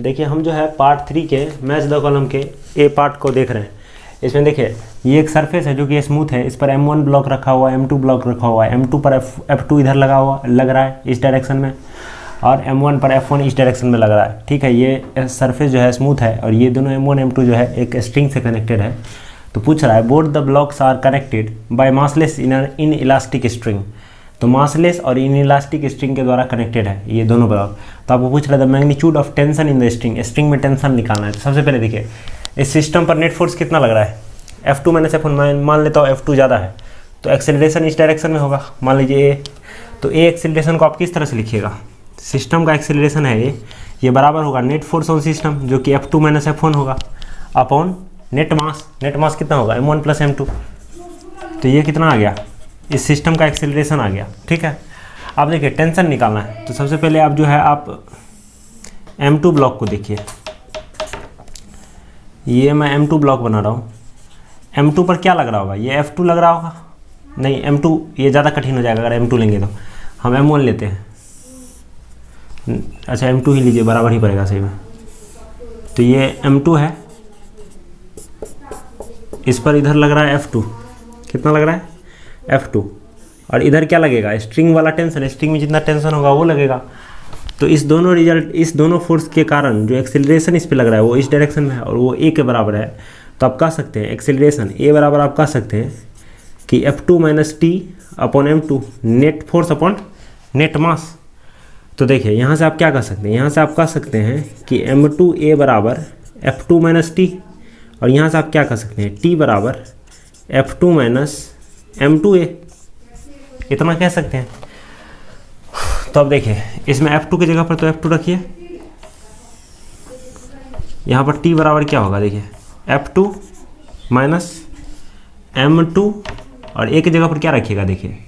देखिए हम जो है पार्ट 3 के मैच द कॉलम के ए पार्ट को देख रहे हैं। इसमें देखिए ये एक सरफेस है जो कि स्मूथ है, इस पर M1 ब्लॉक रखा हुआ है, M2 ब्लॉक रखा हुआ है, M2 पर F2 इधर लग रहा है इस डायरेक्शन में, और M1 पर F1 इस डायरेक्शन में लग रहा है। ठीक है, ये सरफेस जो है स्मूथ है और ये दोनों M1 M2 जो है एक स्ट्रिंग से कनेक्टेड है। तो पूछ रहा है both the blocks are connected by massless inelastic string. तो मासलेस और इन इलास्टिक स्ट्रिंग के द्वारा कनेक्टेड है ये दोनों ब्लॉक। तो आपको पूछ रहा था magnitude of tension in the string, string में टेंशन निकालना है। तो सबसे पहले देखिए इस सिस्टम पर नेट फोर्स कितना लग रहा है, F2 माइनस F1, मान लेता हूँ F2 ज़्यादा है तो एक्सेलरेशन इस डायरेक्शन में होगा, मान लीजिए ए। तो ए एक्सेलरेशन को आप किस तरह से लिखिएगा, सिस्टम का एक्सेलरेशन है ये बराबर होगा नेट फोर्स ऑन सिस्टम जो कि F2 माइनस F1 होगा अपॉन नेट मास कितना होगा M1 प्लस M2। तो ये कितना आ गया, इस सिस्टम का एक्सेलरेशन आ गया। ठीक है, अब देखिए टेंशन निकालना है। तो सबसे पहले आप जो है आप M2 ब्लॉक को देखिए, ये मैं M2 ब्लॉक बना रहा हूँ। M2 पर क्या लग रहा होगा, ये F2 लग रहा होगा, नहीं M2 ये ज़्यादा कठिन हो जाएगा अगर M2 लेंगे तो। हम M1 लेते हैं, अच्छा M2 ही लीजिए, बराबर ही पड़ेगा सही में। तो ये M2 है, इस पर इधर लग रहा है F2, कितना लग रहा है F2, और इधर क्या लगेगा, स्ट्रिंग वाला टेंशन, स्ट्रिंग में जितना टेंशन होगा वो लगेगा। तो इस दोनों फोर्स के कारण जो एक्सेलरेशन इस पे लग रहा है वो इस डायरेक्शन में है और वो ए के बराबर है। तो आप कह सकते हैं एक्सेलरेशन ए बराबर आप कह सकते हैं कि F2 minus T upon M2 net force upon net mass. तो देखिए यहाँ से आप क्या कह सकते हैं, यहाँ से आप कह सकते हैं कि M2A बराबर F2 माइनस टी, और यहाँ से आप क्या कह सकते हैं T बराबर F2 माइनस M2A, इतना कह सकते हैं। तो अब देखिए इसमें F2 की जगह पर तो F2 रखिए, यहाँ पर T बराबर क्या होगा, देखिए F2 माइनस M2, और A की जगह पर क्या रखिएगा, देखिए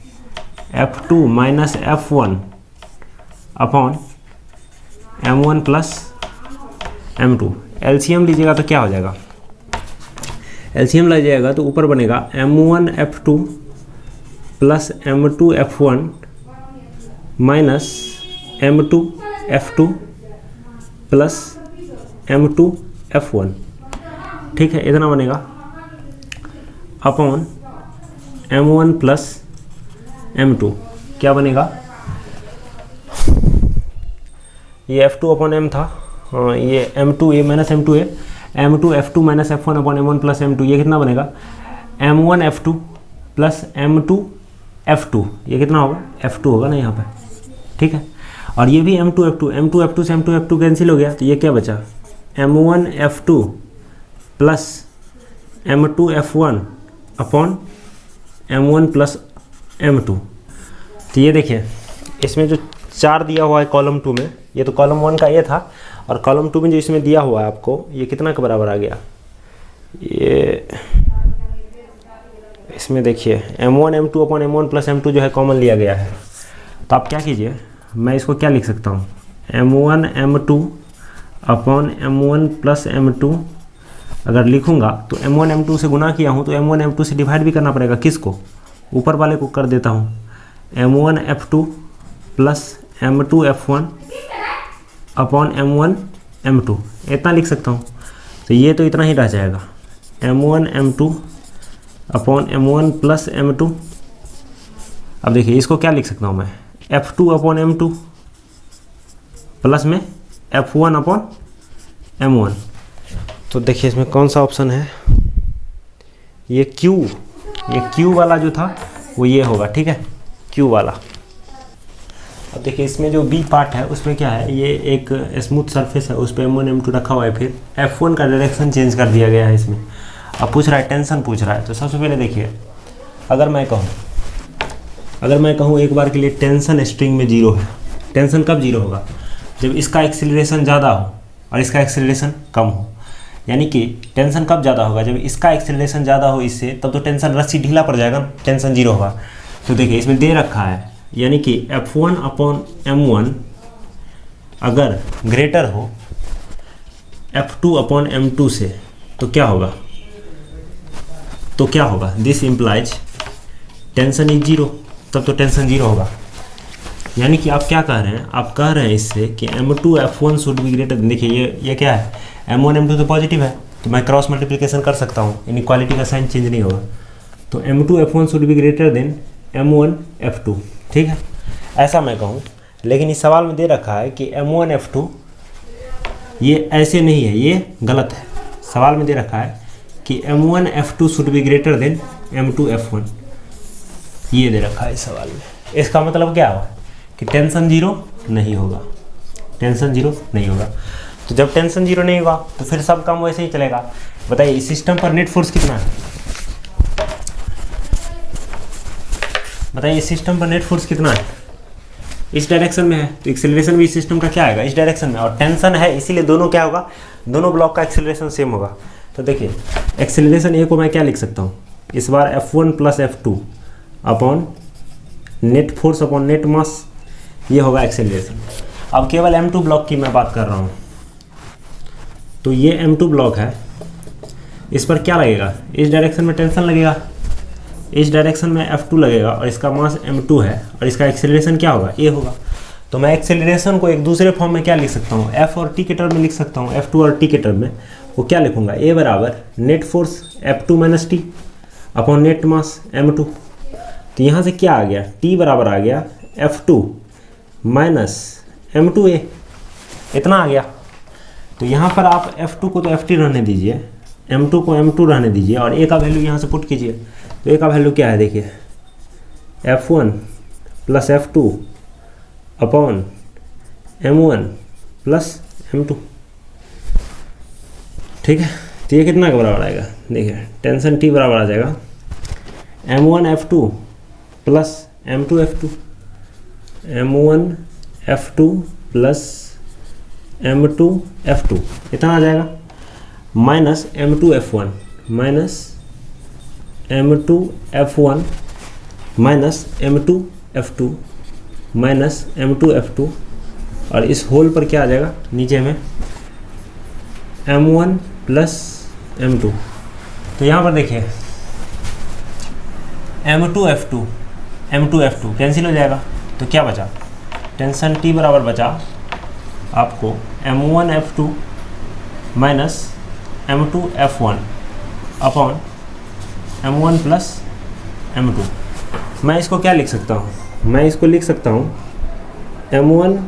F2 minus F1 upon M1 plus M2। LCM लीजिएगा तो क्या हो जाएगा, एलसीएम लग जाएगा तो ऊपर बनेगा M1 F2 plus M2 F1 minus M2 F2 plus M2 F1। ठीक है, इतना बनेगा अपॉन M1 प्लस M2, क्या बनेगा, ये F2 अपॉन M था, हाँ ये M2A minus M2A, M2 F2 minus F1 upon M1 plus M2, ये कितना बनेगा M1 F2 plus M2 F2, ये कितना होगा F2 होगा ना यहाँ पे। ठीक है, और ये भी M2 F2 से M2 F2 कैंसिल हो गया, तो ये क्या बचा M1 F2 plus M2 F1 upon M1 plus M2। तो ये देखिए इसमें जो 4 दिया हुआ है कॉलम 2 में, ये तो कॉलम 1 का ये था, और कॉलम 2 में जो इसमें दिया हुआ है आपको ये कितना के बराबर आ गया, ये इसमें देखिए M1 M2 upon M1 plus M2 जो है कॉमन लिया गया है। तो आप क्या कीजिए, मैं इसको क्या लिख सकता हूँ M1 M2 upon M1 plus M2, अगर लिखूँगा तो M1 M2 से गुना किया हूँ तो M1 M2 से डिवाइड भी करना पड़ेगा, किसको, ऊपर वाले को कर देता हूँ M1 F2 plus M2 F1 upon M1 M2, इतना लिख सकता हूँ। तो ये तो इतना ही रह जाएगा M1 M2 upon M1 plus M2। अब देखिए इसको क्या लिख सकता हूँ मैं F2 अपॉन M2 प्लस में F1 अपॉन M1। तो देखिए इसमें कौन सा ऑप्शन है, ये Q वाला जो था वो ये होगा। ठीक है, Q वाला। अब देखिए इसमें जो बी पार्ट है उसमें क्या है, ये एक स्मूथ सरफेस है, उस पर M1 M2 रखा हुआ है, फिर F1 का डायरेक्शन चेंज कर दिया गया है इसमें। अब पूछ रहा है टेंशन पूछ रहा है। तो सबसे पहले देखिए अगर मैं कहूँ एक बार के लिए टेंशन स्ट्रिंग में 0 है, टेंशन कब 0 होगा, जब इसका एक्सीलरेशन ज़्यादा हो और इसका एक्सीलरेशन कम हो। यानी कि टेंशन कब ज़्यादा होगा, जब इसका एक्सीलरेशन ज़्यादा हो इससे, तब तो टेंशन रस्सी ढीला पड़ जाएगा, टेंशन 0 होगा। तो देखिए इसमें दे रखा है, यानी कि F1 अपॉन M1 अगर ग्रेटर हो F2 अपॉन M2 से, तो क्या होगा, दिस इम्प्लाइज टेंशन इज 0, तब तो टेंशन 0 होगा। यानी कि आप क्या कह रहे हैं, आप कह रहे हैं इससे कि M2 F1 should be greater. देखिए ये क्या है, M1 M2 तो पॉजिटिव है, तो मैं क्रॉस मल्टीप्लिकेशन कर सकता हूँ, इनइक्वालिटी का साइन चेंज नहीं होगा। तो M2 F1 should be greater than M1 F2, ठीक है, ऐसा मैं कहूँ। लेकिन इस सवाल में दे रखा है कि M1 F2, ये ऐसे नहीं है, ये गलत है। सवाल में दे रखा है कि M1 F2 should be greater than M2 F1, ये दे रखा है इस सवाल में। इसका मतलब क्या हुआ कि टेंशन जीरो नहीं होगा, टेंशन जीरो नहीं होगा। तो जब टेंशन जीरो नहीं होगा तो फिर सब काम वैसे ही चलेगा। बताइए इस सिस्टम पर नेट फोर्स कितना है, बताइए इस सिस्टम पर नेट फोर्स कितना है, इस डायरेक्शन में है, तो एक्सेलरेशन भी इस सिस्टम का क्या आएगा, इस डायरेक्शन में, और टेंशन है इसीलिए दोनों क्या होगा, दोनों ब्लॉक का एक्सेलरेशन सेम होगा। तो देखिए एक्सेलरेशन ए को मैं क्या लिख सकता हूँ, इस बार F1 plus F2 upon net force upon net mass, ये होगा एक्सेलरेशन। अब केवल M2 ब्लॉक की मैं बात कर रहा हूँ, तो ये M2 ब्लॉक है, इस पर क्या लगेगा, इस डायरेक्शन में टेंशन लगेगा, इस डायरेक्शन में F2 लगेगा, और इसका मास M2 है, और इसका एक्सेलरेशन क्या होगा, ये होगा। तो मैं एक्सेलरेशन को एक दूसरे फॉर्म में क्या लिख सकता हूँ, F और T के टर्म में लिख सकता हूँ, F2 और T के टर्म में। वो क्या लिखूंगा, A बराबर net force F2 minus T upon net mass M2। तो यहाँ से क्या आ गया, T बराबर आ गया F2 माइनस M2A, इतना आ गया। तो यहाँ पर आप F2 को तो FT रहने दीजिए, M2 को M2 रहने दीजिए, और A का वैल्यू यहाँ से पुट कीजिए। तो A का वैल्यू क्या है, देखिए F1 plus F2 upon M1 plus M2, ठीक है। तो ये कितना के बराबर आएगा, देखिए टेंशन T बराबर आ जाएगा M1 F2 plus M2 F2, M1 F2 plus M2 F2, इतना आ जाएगा, minus M2 F1 minus M2 F1 minus M2 F2 minus M2 F2, और इस होल पर क्या आ जाएगा नीचे में M1 प्लस M2। तो यहाँ पर देखिए M2 F2 कैंसिल हो जाएगा, तो क्या बचा, टेंशन T बराबर बचा आपको M1 F2 minus M2 F1 upon M1 plus M2। मैं इसको क्या लिख सकता हूँ, मैं इसको लिख सकता हूँ M1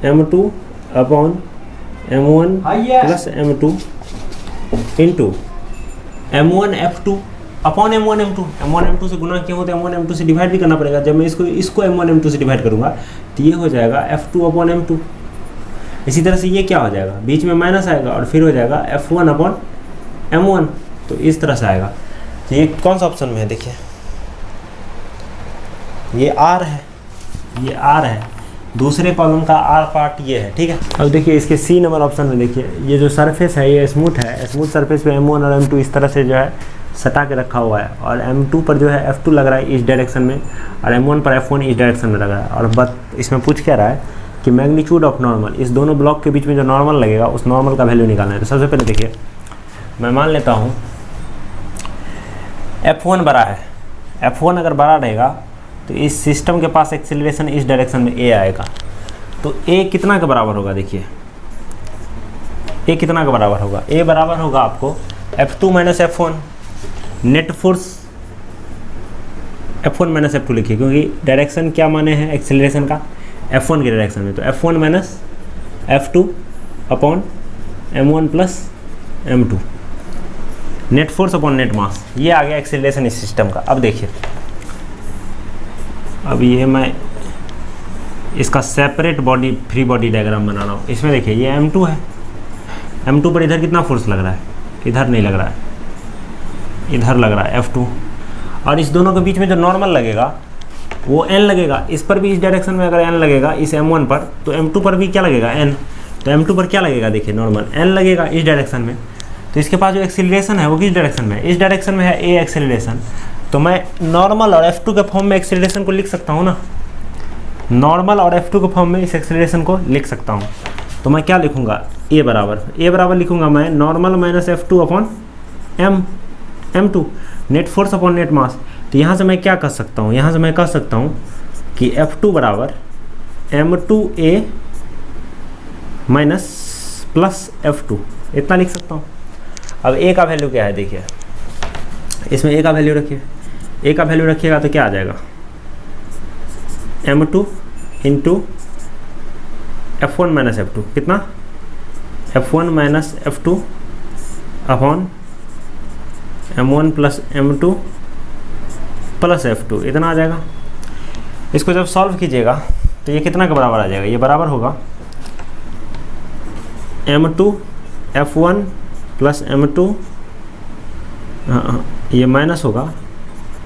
M2 upon M1 plus M2 into M1 F2 upon M1 M2। M1 M2 से गुना क्यों होता है, M1 M2 से डिवाइड भी करना पड़ेगा। जब मैं इसको M1 M2 से डिवाइड करूँगा तो ये हो जाएगा F2 अपॉन M2। इसी तरह से ये क्या हो जाएगा, बीच में माइनस आएगा और फिर हो जाएगा F1 अपॉन M1। तो इस तरह से आएगा। तो ये कौन सा ऑप्शन में है, देखिए ये R है, ये R है, दूसरे कॉलम का R पार्ट ये है, ठीक है। अब देखिए इसके C नंबर ऑप्शन में देखिए ये जो सरफेस है ये स्मूथ है, स्मूथ सरफेस पे M1 और M2 इस तरह से जो है सटा के रखा हुआ है, और M2 पर जो है F2 लग रहा है इस डायरेक्शन में, और M1 पर F1 इस डायरेक्शन में लग रहा है। और बट इसमें पूछ क्या रहा है कि मैग्नीट्यूड ऑफ नॉर्मल, इस दोनों ब्लॉक के बीच में जो नॉर्मल लगेगा उस नॉर्मल का वैल्यू निकालना है। तो सबसे पहले देखिए मैं मान लेता हूँ F1 बड़ा है, F1 अगर बड़ा रहेगा तो इस सिस्टम के पास एक्सेलरेशन इस डायरेक्शन में A आएगा। तो A कितना के बराबर होगा, देखिए A कितना के बराबर होगा, A बराबर होगा आपको F2 minus F1, net force F1 minus F2 लिखिए, क्योंकि डायरेक्शन क्या माने हैं एक्सेलरेशन का, F1 के डायरेक्शन में। तो F1 minus F2 upon M1 plus M2, net force upon net mass, ये आ गया एक्सेलरेशन इस सिस्टम का। अब देखिए अब ये मैं इसका separate body free body diagram बना रहा हूँ। इसमें देखिए ये M2 है, M2 पर इधर कितना फोर्स लग रहा है, इधर नहीं लग रहा है, इधर लग रहा है F2, और इस दोनों के बीच में जो नॉर्मल लगेगा वो N लगेगा। इस पर भी इस डायरेक्शन में अगर N लगेगा इस M1 पर, तो M2 पर भी क्या लगेगा N। तो M2 पर क्या लगेगा, देखिए नॉर्मल N लगेगा इस डायरेक्शन में। तो इसके पास जो एक्सेलरेशन है वो किस डायरेक्शन में है, इस डायरेक्शन में है A एक्सेलरेशन। तो मैं नॉर्मल और F2 के फॉर्म में एक्सेलरेशन को लिख सकता हूँ ना, नॉर्मल और F2 के फॉर्म में इस एक्सेलरेशन को लिख सकता हूँ। तो मैं क्या लिखूँगा, A बराबर लिखूँगा मैं normal minus F2 upon M2, net force upon net mass. तो यहाँ से मैं क्या कर सकता हूँ, यहाँ से मैं कह सकता हूँ कि F2 बराबर m2a माइनस प्लस f2, इतना लिख सकता हूँ। अब a का वैल्यू क्या है देखिए, इसमें a का वैल्यू रखिए, a का वैल्यू रखिएगा तो क्या आ जाएगा, m2 into f1 minus f2, कितना, f1 minus f2 upon m1 plus m2 plus f2, इतना आ जाएगा। इसको जब सॉल्व कीजिएगा तो ये कितना के बराबर आ जाएगा, ये बराबर होगा m2 f1 प्लस m2, ये माइनस होगा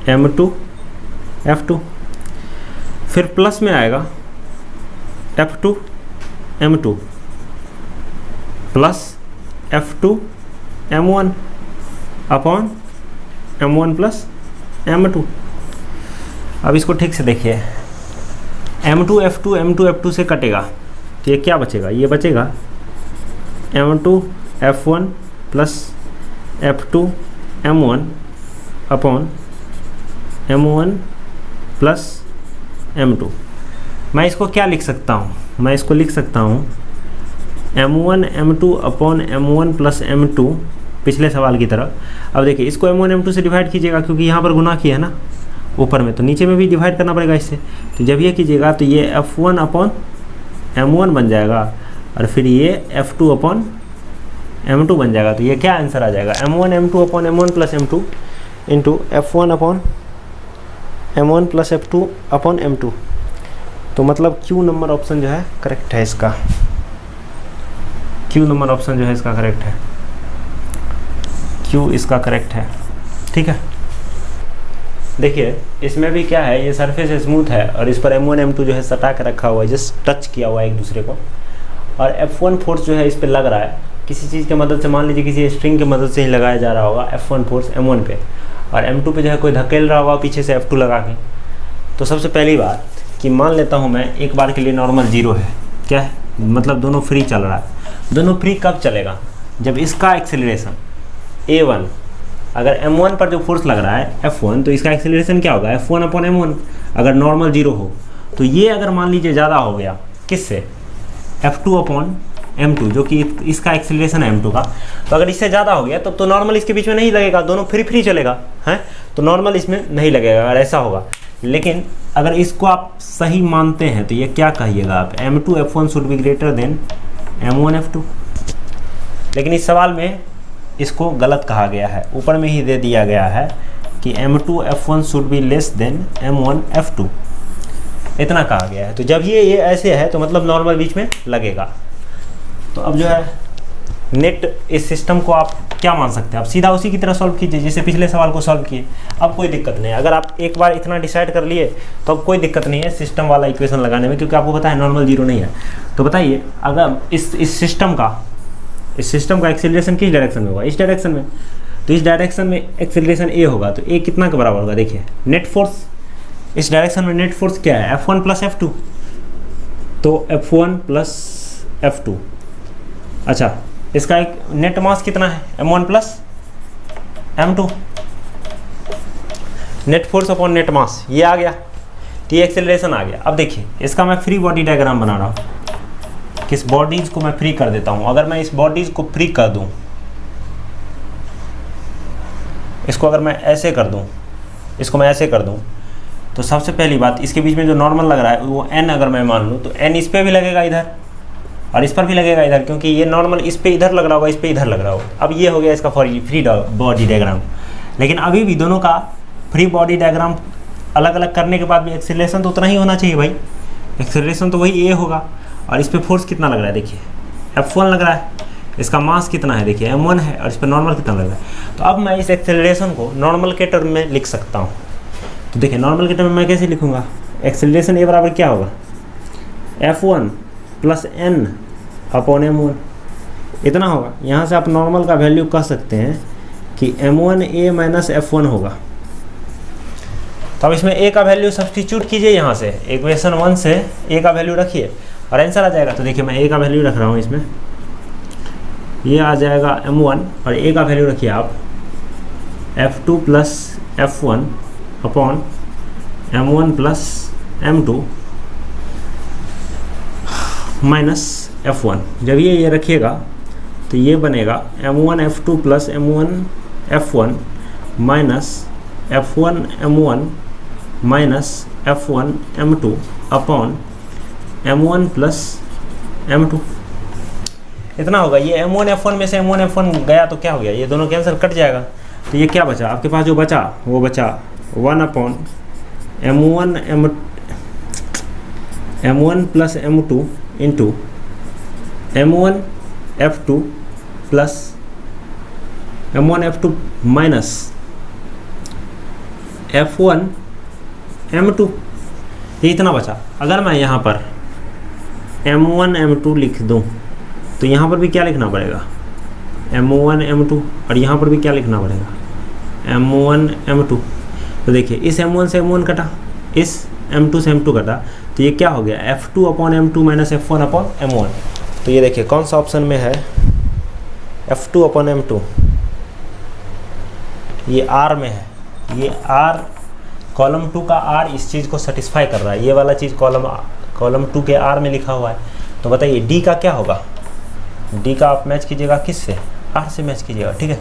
m2 f2, फिर प्लस में आएगा f2 m2 plus f2 m1 upon m1 plus m2। अब इसको ठीक से देखिए, m2 f2 से कटेगा तो ये क्या बचेगा, ये बचेगा m2 f1 plus f2 m1 upon m1 plus m2। मैं इसको क्या लिख सकता हूँ, मैं इसको लिख सकता हूँ m1 m2 upon m1 plus m2, पिछले सवाल की तरह। अब देखिए इसको m1 m2 से डिवाइड कीजिएगा, क्योंकि यहाँ पर गुना किया है ना ऊपर में, तो नीचे में भी डिवाइड करना पड़ेगा इससे। तो जब ये कीजिएगा तो ये f1 अपॉन m1 बन जाएगा, और फिर ये f2 अपॉन m2 बन जाएगा। तो ये क्या आंसर आ जाएगा, m1 m2 upon m1 plus m2 into f1 upon m1 plus f2 upon m2। तो मतलब Q नंबर ऑप्शन जो है करेक्ट है इसका, Q नंबर ऑप्शन जो है इसका करेक्ट है, Q इसका करेक्ट है। ठीक है, देखिए इसमें भी क्या है, ये सरफेस स्मूथ है और इस पर m1 m2 जो है सटा के रखा हुआ है, जस्ट टच किया हुआ है एक दूसरे को, और F1 फोर्स जो है इस पर लग रहा है किसी चीज़ की मदद से, मान लीजिए किसी स्ट्रिंग की मदद से ही लगाया जा रहा होगा F1 फोर्स m1 पे, और m2 पे जो है कोई धकेल रहा होगा पीछे से F2 लगा के। तो सबसे पहली बात कि मान लेता हूँ मैं एक बार के लिए नॉर्मल जीरो है, क्या है, मतलब दोनों फ्री चल रहा है। दोनों फ्री कब चलेगा, जब इसका एक्सेलरेशन a1, अगर m1 पर जो फोर्स लग रहा है F1, तो इसका एक्सेलरेशन क्या होगा, F1 अपॉन m1, अगर नॉर्मल जीरो हो तो ये अगर मान लीजिए ज़्यादा हो गया किससे, F2 अपॉन m2, जो कि इसका एक्सेलरेशन है m2 का, तो अगर इससे ज़्यादा हो गया तब तो नॉर्मल इसके बीच में नहीं लगेगा, दोनों फ्री चलेगा है, तो नॉर्मल इसमें नहीं लगेगा अगर ऐसा होगा। लेकिन अगर इसको आप सही मानते हैं तो ये क्या कहिएगा आप, m2 f1 should be greater than m1 f2। लेकिन इस सवाल में इसको गलत कहा गया है, ऊपर में ही दे दिया गया है कि m2 f1 should be less than m1 f2, इतना कहा गया है। तो जब ये ऐसे है तो मतलब नॉर्मल बीच में लगेगा। तो अब जो है नेट इस सिस्टम को आप क्या मान सकते हैं, आप सीधा उसी की तरह सॉल्व कीजिए जैसे पिछले सवाल को सॉल्व किए। अब कोई दिक्कत नहीं है, अगर आप एक बार इतना डिसाइड कर लिए तो अब कोई दिक्कत नहीं है सिस्टम वाला इक्वेशन लगाने में, क्योंकि आपको पता है नॉर्मल जीरो नहीं है। तो बताइए अगर इस सिस्टम का एक्सेलरेशन किस डायरेक्शन में होगा, इस डायरेक्शन में, तो इस डायरेक्शन में एक्सेलरेशन ए होगा, तो ए कितना के बराबर होगा, देखिए नेट फोर्स, इस डायरेक्शन में नेट फोर्स क्या है, F1 प्लस F2, तो F1 प्लस F2। अच्छा, इसका एक नेट मास कितना है, m1 plus m2, net force upon net mass, ये आ गया, तो ये एक्सेलरेशन आ गया। अब देखिए इसका मैं फ्री बॉडी डायग्राम बना रहा हूँ, किस बॉडीज को मैं फ्री कर देता हूँ। अगर मैं इस बॉडीज को फ्री कर दूँ, इसको अगर मैं ऐसे कर दूँ, इसको मैं ऐसे कर दूँ, तो सबसे पहली बात इसके बीच में जो नॉर्मल लग रहा है वो n अगर मैं मान लूँ तो n इस पर भी लगेगा इधर और इस पर भी लगेगा इधर, क्योंकि ये नॉर्मल इस पे इधर लग रहा होगा, इस पे इधर लग रहा होगा। अब ये हो गया इसका फ्री बॉडी डायग्राम। लेकिन अभी भी दोनों का फ्री बॉडी डायग्राम अलग अलग करने के बाद भी एक्सेलरेशन तो उतना ही होना चाहिए भाई, एक्सेलरेशन तो वही ए होगा। और इस पर फोर्स कितना लग रहा है, देखिए F1 लग रहा है, इसका मास कितना है, देखिए m1 है, और इस पर नॉर्मल कितना लग रहा है। तो अब मैं इस एक्सेलरेशन को नॉर्मल के टर्म में लिख सकता हूँ। तो देखिए नॉर्मल के टर्म में मैं कैसे लिखूँगा, एक्सेलरेशन ए बराबर क्या होगा, F1 plus n upon m1, इतना होगा। यहाँ से आप नॉर्मल का वैल्यू कह सकते हैं कि m1a माइनस F1 होगा। तो अब इसमें a का वैल्यू सब्स्टिट्यूट कीजिए, यहाँ से इक्वेशन 1 से a का वैल्यू रखिए और आंसर आ जाएगा। तो देखिए मैं a का वैल्यू रख रहा हूँ इसमें, ये आ जाएगा m1 और a का वैल्यू रखिए आप F2 plus F1 upon m1 plus m2 minus F1। जब ये रखिएगा तो ये बनेगा M1 F2 plus M1 F1 minus F1 M1 minus F1 M2 upon M1 plus M2। इतना होगा। ये M1 F1 में से M1 F1 गया तो क्या हो गया, ये दोनों कैंसिल कट जाएगा। तो ये क्या बचा आपके पास, जो बचा वो बचा 1 upon M1 plus M2 into M1 F2 plus M1 F2 minus F1 M2। ये इतना बचा। अगर मैं यहाँ पर M1 M2 लिख दूँ तो यहाँ पर भी क्या लिखना पड़ेगा, M1 M2, और यहाँ पर भी क्या लिखना पड़ेगा, M1 M2। तो देखिए इस M1 से M1 कटा, इस M2 से M2 कटा, तो ये क्या हो गया F2 upon M2 minus F1 upon M1। तो ये देखिए कौन सा ऑप्शन में है, F2 अपॉन M2, ये R में है। ये R कॉलम 2 का R इस चीज़ को सेटिस्फाई कर रहा है, ये वाला चीज़ कॉलम 2 के R में लिखा हुआ है। तो बताइए D का क्या होगा, D का आप मैच कीजिएगा किस से, R से मैच कीजिएगा, ठीक है।